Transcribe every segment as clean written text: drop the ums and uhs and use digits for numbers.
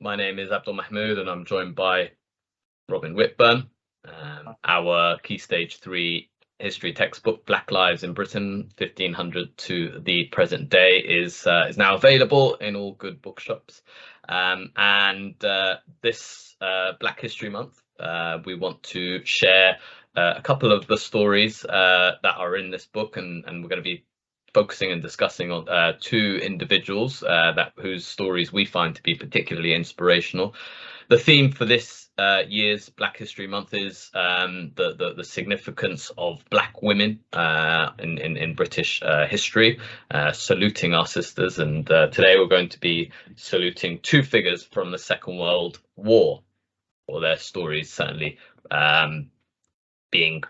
My name is Abdul Mohamud, and I'm joined by Robin Whitburn. Our Key Stage 3 history textbook, Black Lives in Britain, 1500 to the present day, is now available in all good bookshops. This Black History Month, we want to share a couple of the stories that are in this book, and we're going to be focusing and discussing on two individuals whose stories we find to be particularly inspirational. The theme for this year's Black History Month is the significance of Black women in British history, saluting our sisters. And today we're going to be saluting two figures from the Second World War, or their stories certainly being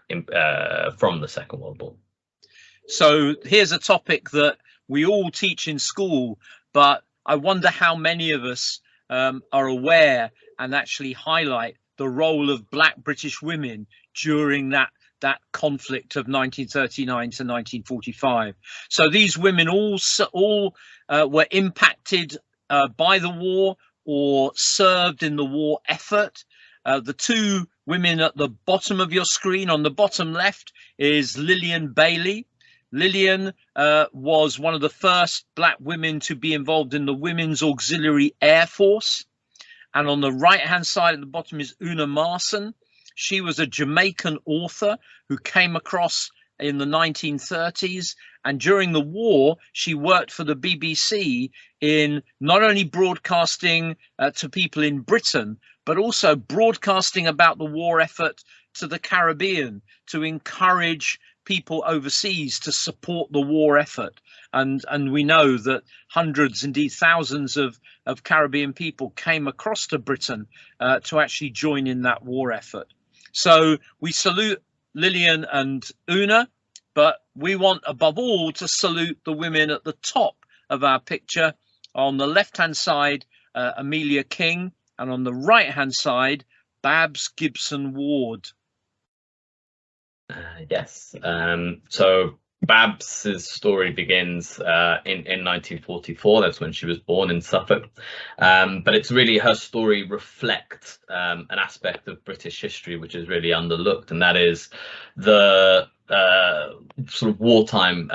from the Second World War. So here's a topic that we all teach in school, but I wonder how many of us are aware and actually highlight the role of Black British women during that conflict of 1939 to 1945. So these women all were impacted by the war or served in the war effort. The two women at the bottom of your screen, on the bottom left, is Lillian Bailey. Lillian was one of the first Black women to be involved in the Women's Auxiliary Air Force. And on the right-hand side at the bottom is Una Marson. She was a Jamaican author who came across in the 1930s. And during the war, she worked for the BBC in not only broadcasting to people in Britain, but also broadcasting about the war effort to the Caribbean to encourage people overseas to support the war effort. And we know that hundreds, indeed thousands of Caribbean people came across to Britain to actually join in that war effort. So we salute Lillian and Una, but we want above all to salute the women at the top of our picture. On the left-hand side, Amelia King, and on the right-hand side, Babs Gibson-Ward. Yes. So Babs's story begins in 1944. That's when she was born in Suffolk. But it's really, her story reflects an aspect of British history which is really underlooked, and that is the sort of wartime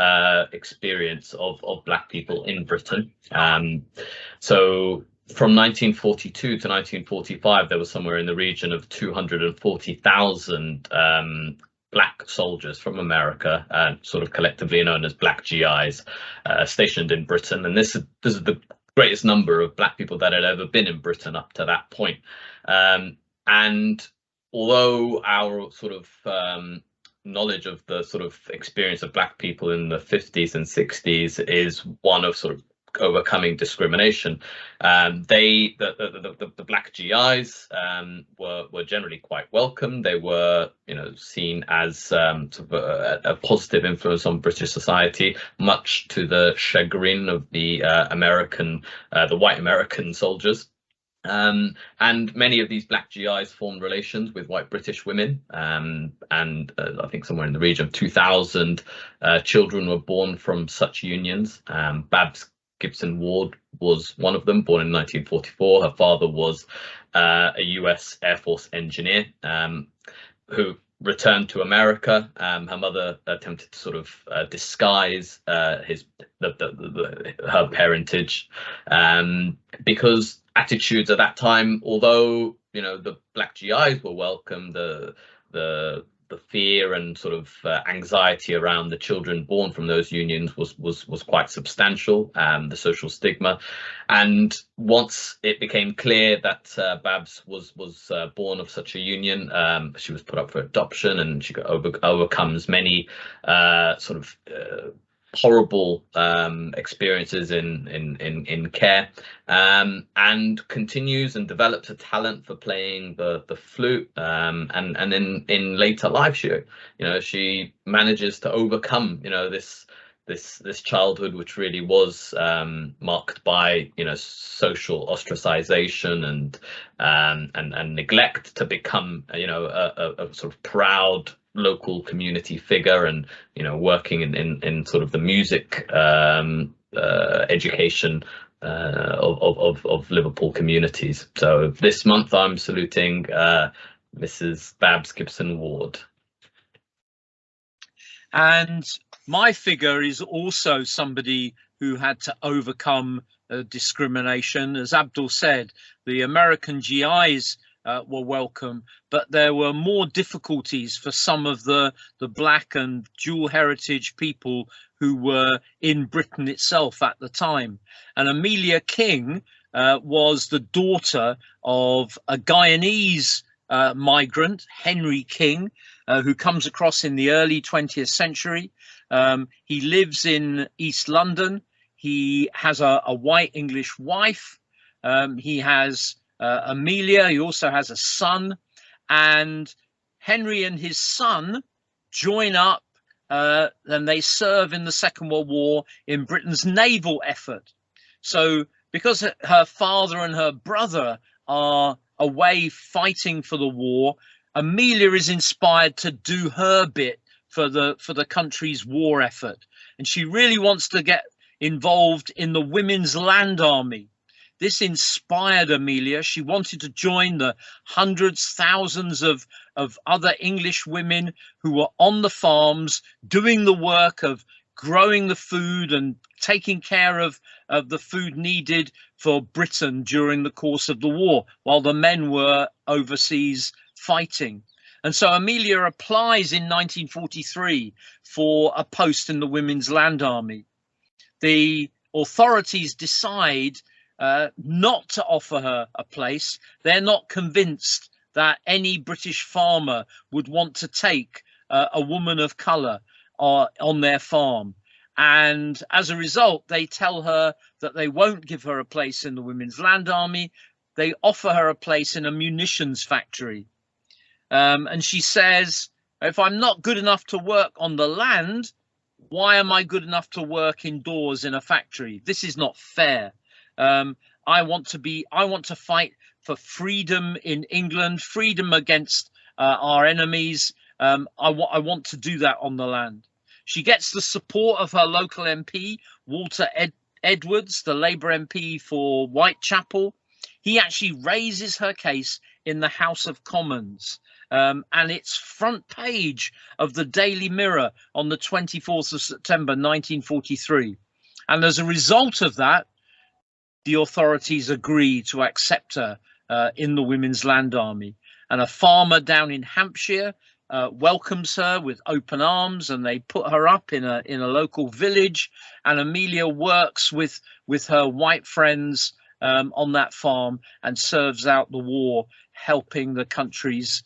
experience of Black people in Britain. So from 1942 to 1945, there was somewhere in the region of 240,000 Black soldiers from America, sort of collectively known as Black GIs, stationed in Britain. And this is the greatest number of Black people that had ever been in Britain up to that point. And although our sort of knowledge of the sort of experience of Black people in the 50s and 60s is one of sort of overcoming discrimination, the Black GIs were generally quite welcome. They were, seen as sort of a positive influence on British society, much to the chagrin of the white American soldiers. And many of these Black GIs formed relations with white British women, and I think somewhere in the region of 2,000 children were born from such unions. Babs Gibson-Ward was one of them, born in 1944. Her father was a US Air Force engineer who returned to America. Her mother attempted to sort of disguise her parentage, because attitudes at that time, although the Black GIs were welcome, the fear and sort of anxiety around the children born from those unions was quite substantial, the social stigma. And once it became clear that Babs was born of such a union, she was put up for adoption, and she overcomes many sort of horrible experiences in care, and continues and develops a talent for playing the flute, and in later life she manages to overcome this childhood, which really was marked by social ostracization and neglect, to become a sort of proud local community figure, and working in sort of the music education of Liverpool communities. So this month I'm saluting Mrs. Babs Gibson-Ward. And my figure is also somebody who had to overcome discrimination. As Abdul said, the American GIs were welcome, but there were more difficulties for some of the black and dual heritage people who were in Britain itself at the time. And Amelia King was the daughter of a Guyanese migrant, Henry King, who comes across in the early 20th century. He lives in East London. He has a white English wife. He has Amelia. He also has a son. And Henry and his son join up and they serve in the Second World War in Britain's naval effort. So because her father and her brother are away fighting for the war, Amelia is inspired to do her bit for the country's war effort, and she really wants to get involved in the Women's Land Army. This inspired Amelia. She wanted to join the hundreds, thousands of other English women who were on the farms doing the work of growing the food and taking care of the food needed for Britain during the course of the war, while the men were overseas fighting. And so Amelia applies in 1943 for a post in the Women's Land Army. The authorities decide not to offer her a place. They're not convinced that any British farmer would want to take a woman of colour on their farm. And as a result, they tell her that they won't give her a place in the Women's Land Army. They offer her a place in a munitions factory. And she says, if I'm not good enough to work on the land, why am I good enough to work indoors in a factory? This is not fair. I want to fight for freedom in England, freedom against our enemies. I want to do that on the land. She gets the support of her local MP, Walter Edwards, the Labour MP for Whitechapel. He actually raises her case in the House of Commons. And it's front page of the Daily Mirror on the 24th of September 1943. And as a result of that, the authorities agree to accept her in the Women's Land Army. And a farmer down in Hampshire welcomes her with open arms, and they put her up in a local village. And Amelia works with her white friends on that farm and serves out the war, helping the country's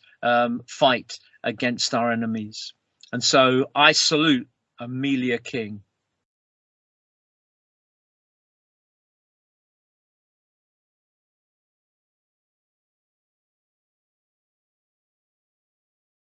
fight against our enemies. And so I salute Amelia King.